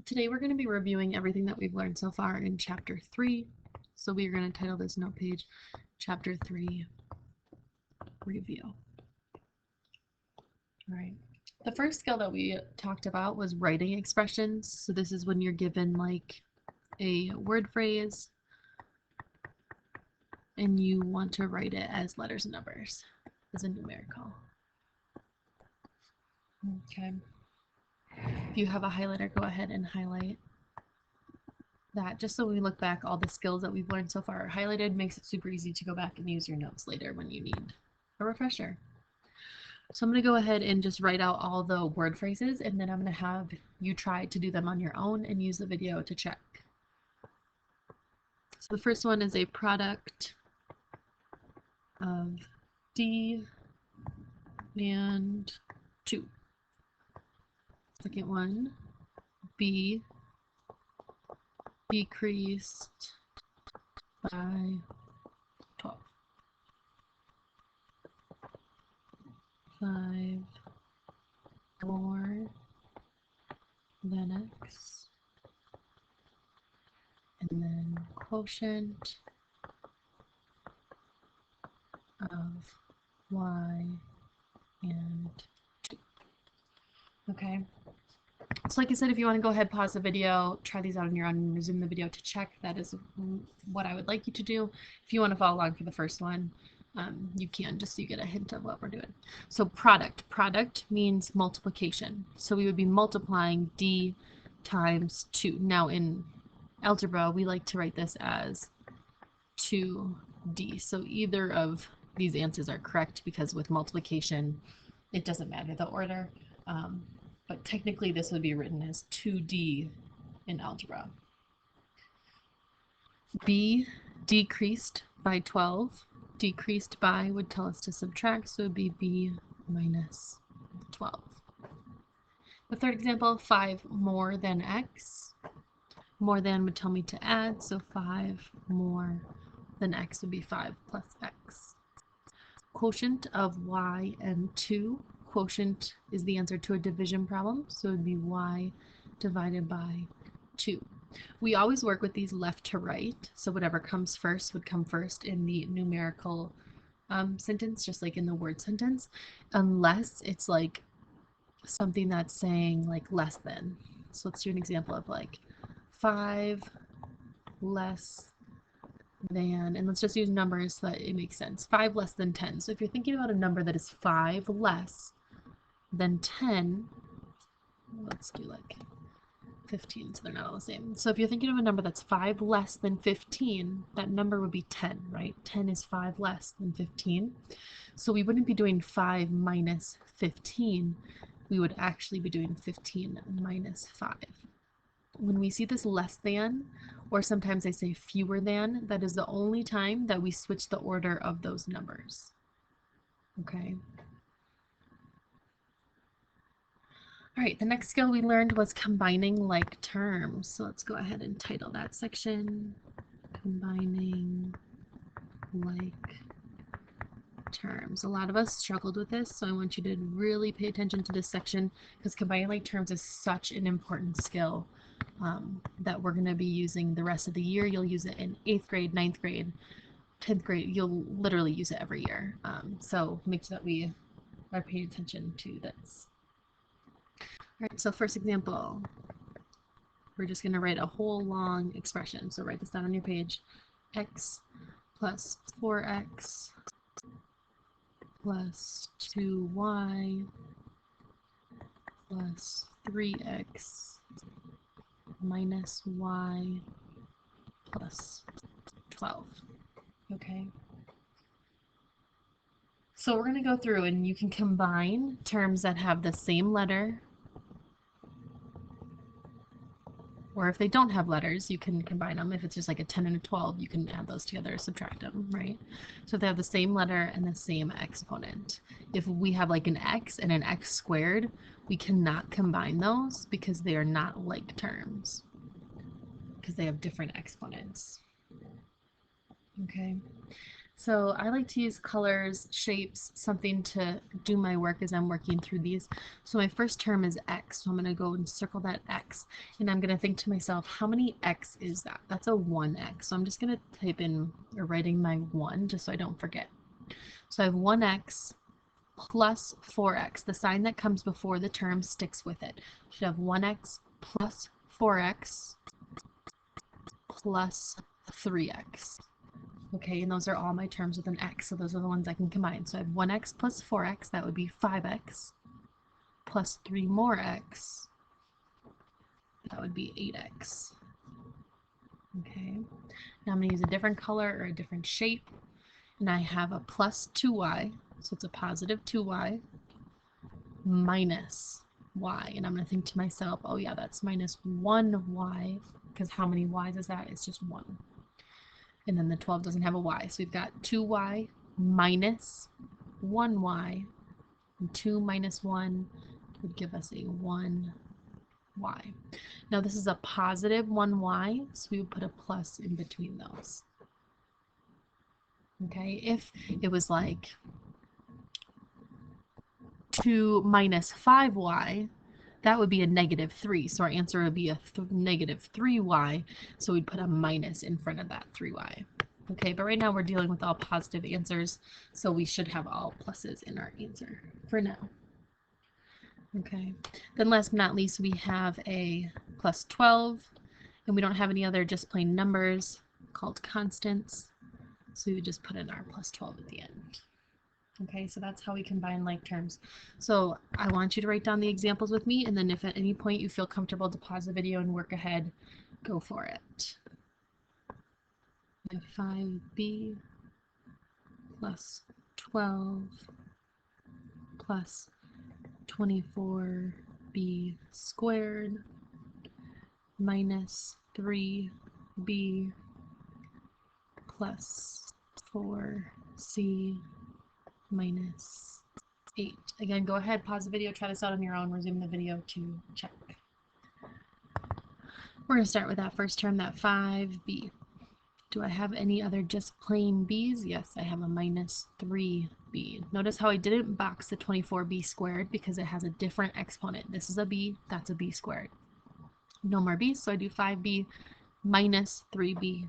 Today we're going to be reviewing everything that we've learned so far in Chapter 3. So we are going to title this note page Chapter 3 Review. All right. The first skill that we talked about was writing expressions. So this is when you're given like a word phrase and you want to write it as letters and numbers as a numerical. Okay. If you have a highlighter, go ahead and highlight that, just so when we look back, all the skills that we've learned so far are highlighted. Makes it super easy to go back and use your notes later when you need a refresher. So I'm going to go ahead and just write out all the word phrases, and then I'm going to have you try to do them on your own and use the video to check. So the first one is a product of D and 2. Second one, B decreased by 12. 5 more than X. And then quotient of Y and 2. Okay. So like I said, if you want to go ahead, pause the video, try these out on your own, and resume the video to check. That is what I would like you to do. If you want to follow along for the first one, you can, just so you get a hint of what we're doing. So product. Product means multiplication. So we would be multiplying D times 2. Now in algebra, we like to write this as 2D. So either of these answers are correct, because with multiplication, it doesn't matter the order. But technically this would be written as 2D in algebra. B decreased by 12. Decreased by would tell us to subtract, so it would be B minus 12. The third example, 5 more than X. More than would tell me to add, so 5 more than X would be 5 plus X. Quotient of Y and 2. Quotient is the answer to a division problem, so it would be Y divided by 2. We always work with these left to right, so whatever comes first would come first in the numerical sentence, just like in the word sentence, unless it's like something that's saying like less than. So let's do an example of like 5 less than, and let's just use numbers so that it makes sense. 5 less than 10. So if you're thinking about a number that is 5 less than 10, let's do like 15, so they're not all the same. So if you're thinking of a number that's 5 less than 15, that number would be 10, right? 10 is 5 less than 15. So we wouldn't be doing 5 minus 15. We would actually be doing 15 minus 5. When we see this less than, or sometimes I say fewer than, that is the only time that we switch the order of those numbers. Okay. All right, the next skill we learned was combining like terms. So let's go ahead and title that section, Combining Like Terms. A lot of us struggled with this, so I want you to really pay attention to this section, because combining like terms is such an important skill that we're going to be using the rest of the year. You'll use it in 8th grade, 9th grade, 10th grade. You'll literally use it every year. So make sure that we are paying attention to this. All right, so first example, we're just going to write a whole long expression. So write this down on your page. X plus 4x plus 2y plus 3x minus y plus 12. Okay. So we're going to go through, and you can combine terms that have the same letter, or if they don't have letters, you can combine them. If it's just like a 10 and a 12, you can add those together, subtract them, right? So if they have the same letter and the same exponent. If we have like an x and an x squared, we cannot combine those because they are not like terms, because they have different exponents. Okay. So I like to use colors, shapes, something to do my work as I'm working through these. So my first term is x, so I'm going to go and circle that x, and I'm going to think to myself, how many x is that? That's a 1x. So I'm just going to type in or writing my 1 just so I don't forget. So I have 1x plus 4x. The sign that comes before the term sticks with it. I should have 1x plus 4x plus 3x. Okay, and those are all my terms with an x, so those are the ones I can combine. So I have 1x plus 4x, that would be 5x, plus 3 more x, that would be 8x. Okay, now I'm going to use a different color or a different shape, and I have a plus 2y, so it's a positive 2y, minus y, and I'm going to think to myself, oh yeah, that's minus 1y, because how many y's is that? It's just 1. And then the 12 doesn't have a y, so we've got 2y minus 1y, and 2 minus 1 would give us a 1y. Now this is a positive 1y, so we would put a plus in between those. Okay, if it was like 2 minus 5y, that would be a negative 3. So our answer would be a negative 3y. So we'd put a minus in front of that 3y. Okay, but right now we're dealing with all positive answers. So we should have all pluses in our answer for now. Okay, then last but not least, we have a plus 12. And we don't have any other just plain numbers called constants. So we would just put in our plus 12 at the end. Okay, so that's how we combine like terms. So I want you to write down the examples with me, and then if at any point you feel comfortable to pause the video and work ahead, go for it. 5b plus 12 plus 24b squared minus 3b plus 4c minus 8. Again, go ahead, pause the video, try this out on your own, resume the video to check. We're going to start with that first term, that 5b. Do I have any other just plain b's? Yes, I have a minus 3b. Notice how I didn't box the 24b squared because it has a different exponent. This is a b, that's a b squared. No more b's, so I do 5b minus 3b.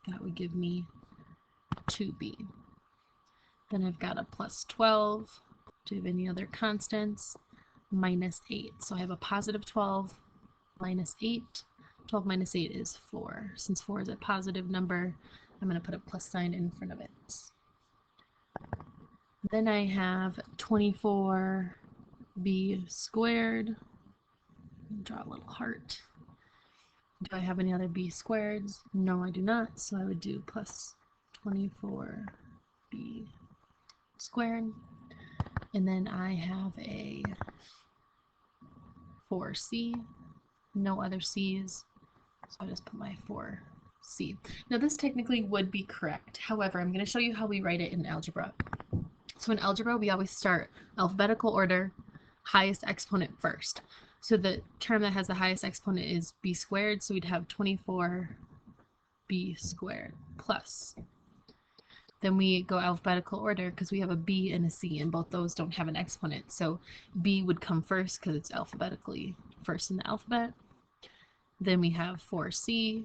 That would give me 2b. Then I've got a plus 12. Do you have any other constants? Minus 8. So I have a positive 12 minus 8. 12 minus 8 is 4. Since 4 is a positive number, I'm going to put a plus sign in front of it. Then I have 24b squared. Draw a little heart. Do I have any other b squareds? No, I do not. So I would do plus 24b squared. And then I have a 4c, no other c's, so I just put my 4c. Now this technically would be correct. However, I'm going to show you how we write it in algebra. So in algebra, we always start alphabetical order, highest exponent first. So the term that has the highest exponent is b squared, so we'd have 24b squared plus. Then we go alphabetical order because we have a b and a c, and both those don't have an exponent. So b would come first because it's alphabetically first in the alphabet. Then we have 4c,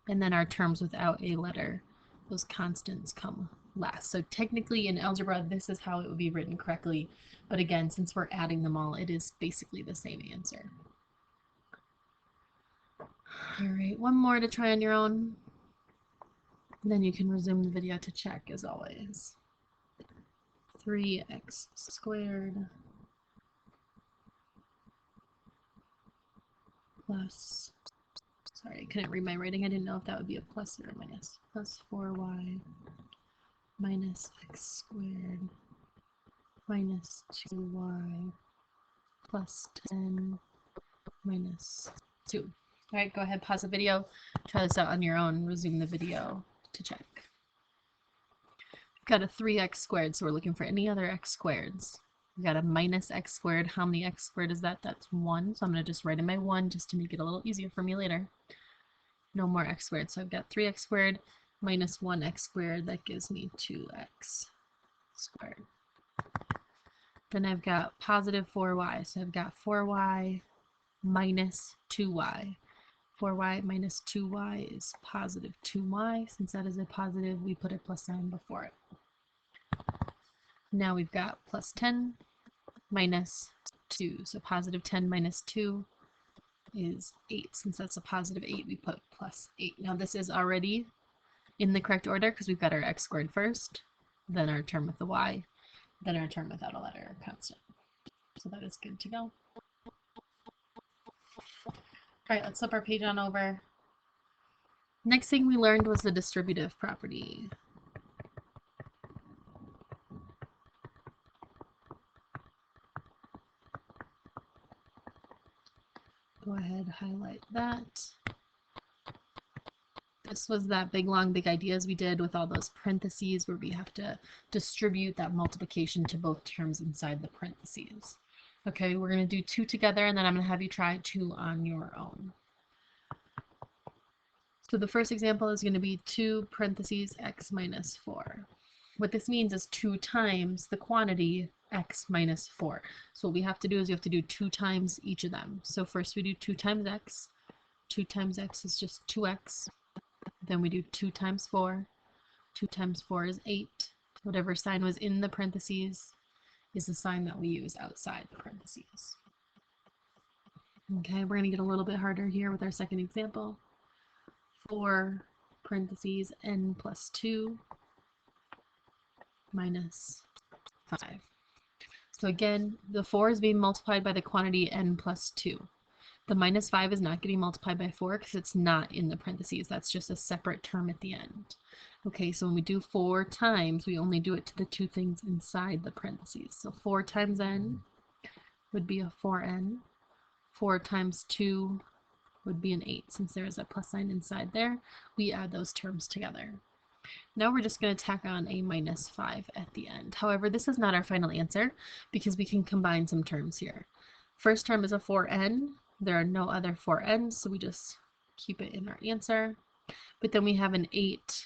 and then our terms without a letter, those constants come last. So technically in algebra, this is how it would be written correctly. But again, since we're adding them all, it is basically the same answer. All right, one more to try on your own. Then you can resume the video to check as always. 3x squared plus, sorry, I couldn't read my writing. I didn't know if that would be a plus or a minus. Plus 4y minus x squared minus 2y plus 10 minus 2. All right, go ahead, pause the video, try this out on your own, resume the video to check. We've got a 3x squared, so we're looking for any other x squareds. We've got a minus x squared. How many x squared is that? That's 1. So I'm going to just write in my 1 just to make it a little easier for me later. No more x squared. So I've got 3x squared minus 1x squared, that gives me 2x squared. Then I've got positive 4y, so I've got 4y minus 2y. 4y minus 2y is positive 2y. Since that is a positive, we put a plus sign before it. Now we've got plus 10 minus 2. So positive 10 minus 2 is 8. Since that's a positive 8, we put plus 8. Now this is already in the correct order because we've got our x squared first, then our term with the y, then our term without a letter or constant. So that is good to go. All right, let's flip our page on over. Next thing we learned was the distributive property. Go ahead, highlight that. This was that big, long, big ideas we did with all those parentheses where we have to distribute that multiplication to both terms inside the parentheses. Okay, we're going to do 2 together, and then I'm going to have you try 2 on your own. So the first example is going to be 2 parentheses x minus 4. What this means is 2 times the quantity x minus 4. So what we have to do is we have to do 2 times each of them. So first we do 2 times x. 2 times x is just 2x. Then we do 2 times 4. 2 times 4 is 8. Whatever sign was in the parentheses is the sign that we use outside the parentheses. Okay, we're going to get a little bit harder here with our second example. 4 parentheses n plus 2 minus 5. So again, the 4 is being multiplied by the quantity n plus 2. The minus 5 is not getting multiplied by 4 because it's not in the parentheses. That's just a separate term at the end. Okay, so when we do 4 times, we only do it to the 2 things inside the parentheses. So 4 times n would be a 4n. 4 times 2 would be an 8. Since there is a plus sign inside there, we add those terms together. Now we're just going to tack on a minus 5 at the end. However, this is not our final answer because we can combine some terms here. First term is a 4n. There are no other 4n's, so we just keep it in our answer. But then we have an 8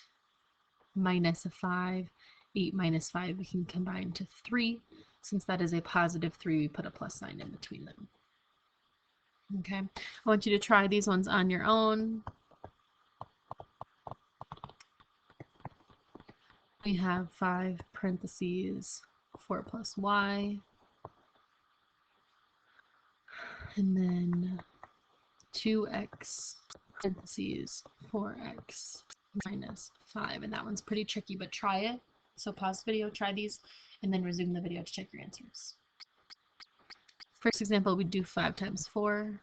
minus a 5. 8 minus 5 we can combine to 3. Since that is a positive 3, we put a plus sign in between them. Okay, I want you to try these ones on your own. We have 5 parentheses 4 plus y. And then 2x parentheses 4x minus 5. And that one's pretty tricky, but try it. So pause the video, try these, and then resume the video to check your answers. First example, we do 5 times 4,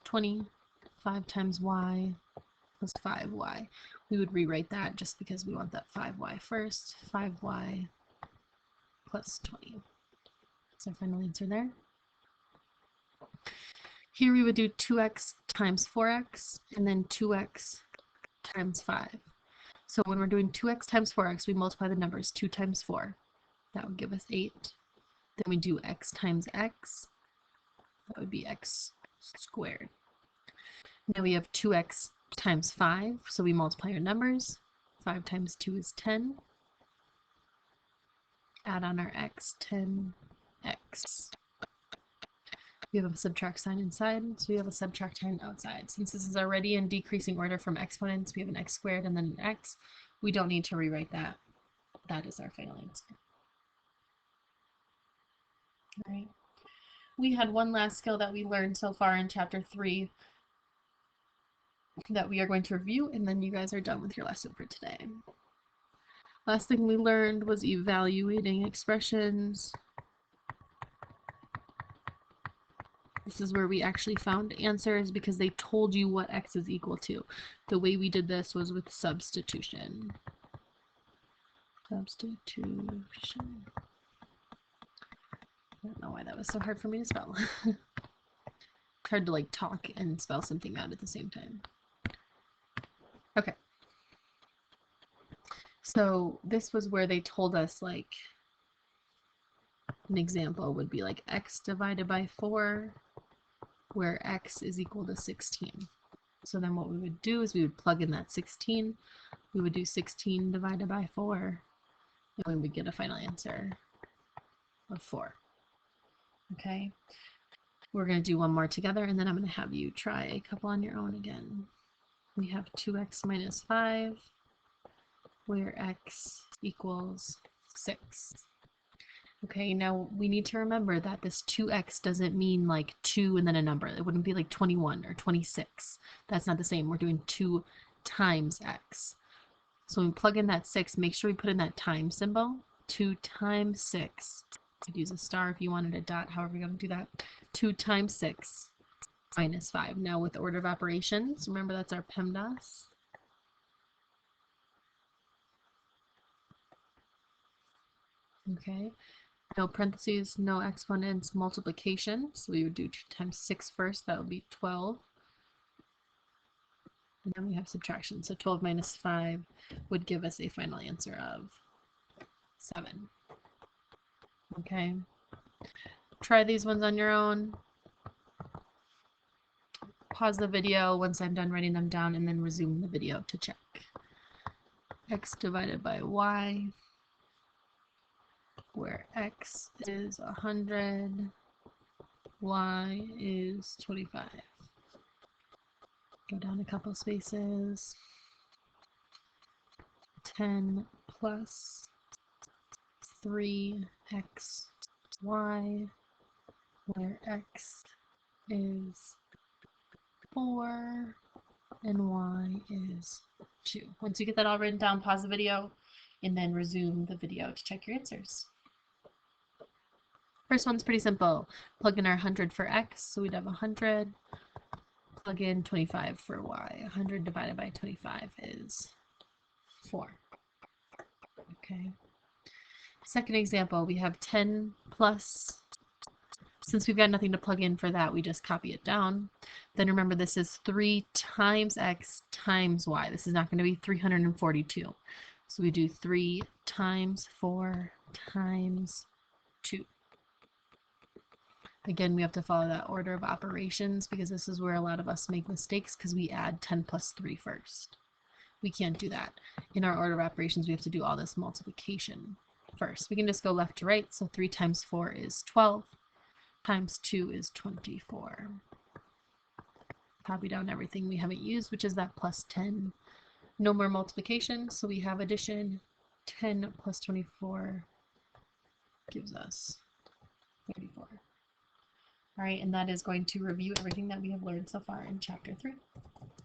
20. 5 times y plus 5y. We would rewrite that just because we want that 5y first. 5y plus 20. That's our final answer there. Here we would do 2x times 4x and then 2x times 5. So when we're doing 2x times 4x, we multiply the numbers 2 times 4. That would give us 8. Then we do x times x. That would be x squared. Now we have 2x times 5, so we multiply our numbers. 5 times 2 is 10. Add on our x, 10x. We have a subtract sign inside, so we have a subtract sign outside. Since this is already in decreasing order from exponents, we have an x squared and then an x. We don't need to rewrite that. That is our final answer. All right. We had one last skill that we learned so far in chapter 3 that we are going to review, and then you guys are done with your lesson for today. Last thing we learned was evaluating expressions. This is where we actually found answers because they told you what x is equal to. The way we did this was with substitution. Substitution. I don't know why that was so hard for me to spell. It's hard to like talk and spell something out at the same time. Okay. So this was where they told us like an example would be like x divided by 4, where x is equal to 16. So then what we would do is we would plug in that 16. We would do 16 divided by 4, and we would get a final answer of 4. Okay, we're going to do one more together, and then I'm going to have you try a couple on your own again. We have 2x minus 5, where x equals 6. Okay, now we need to remember that this 2x doesn't mean like 2 and then a number. It wouldn't be like 21 or 26. That's not the same. We're doing 2 times x. So when we plug in that 6, make sure we put in that time symbol. 2 times 6. You could use a star if you wanted a dot, however you're going to do that. 2 times 6 minus 5. Now with order of operations, remember that's our PEMDAS. Okay, no parentheses, no exponents, multiplication. So we would do 2 times 6 first. That would be 12. And then we have subtraction. So 12 minus 5 would give us a final answer of 7. Okay. Try these ones on your own. Pause the video once I'm done writing them down and then resume the video to check. X divided by y, where x is 100, y is 25. Go down a couple spaces. 10 plus 3xy, where x is 4 and y is 2. Once you get that all written down, pause the video and then resume the video to check your answers. First one's pretty simple. Plug in our 100 for x, so we'd have 100. Plug in 25 for y. 100 divided by 25 is 4. Okay. Second example, we have 10 plus, since we've got nothing to plug in for that, we just copy it down. Then remember, this is 3 times x times y. This is not going to be 342. So we do 3 times 4 times 2. Again, we have to follow that order of operations because this is where a lot of us make mistakes because we add 10 plus 3 first. We can't do that. In our order of operations, we have to do all this multiplication first. We can just go left to right. So 3 times 4 is 12. Times 2 is 24. Copy down everything we haven't used, which is that plus 10. No more multiplication, so we have addition. 10 plus 24 gives us 34. All right, and that is going to review everything that we have learned so far in chapter 3.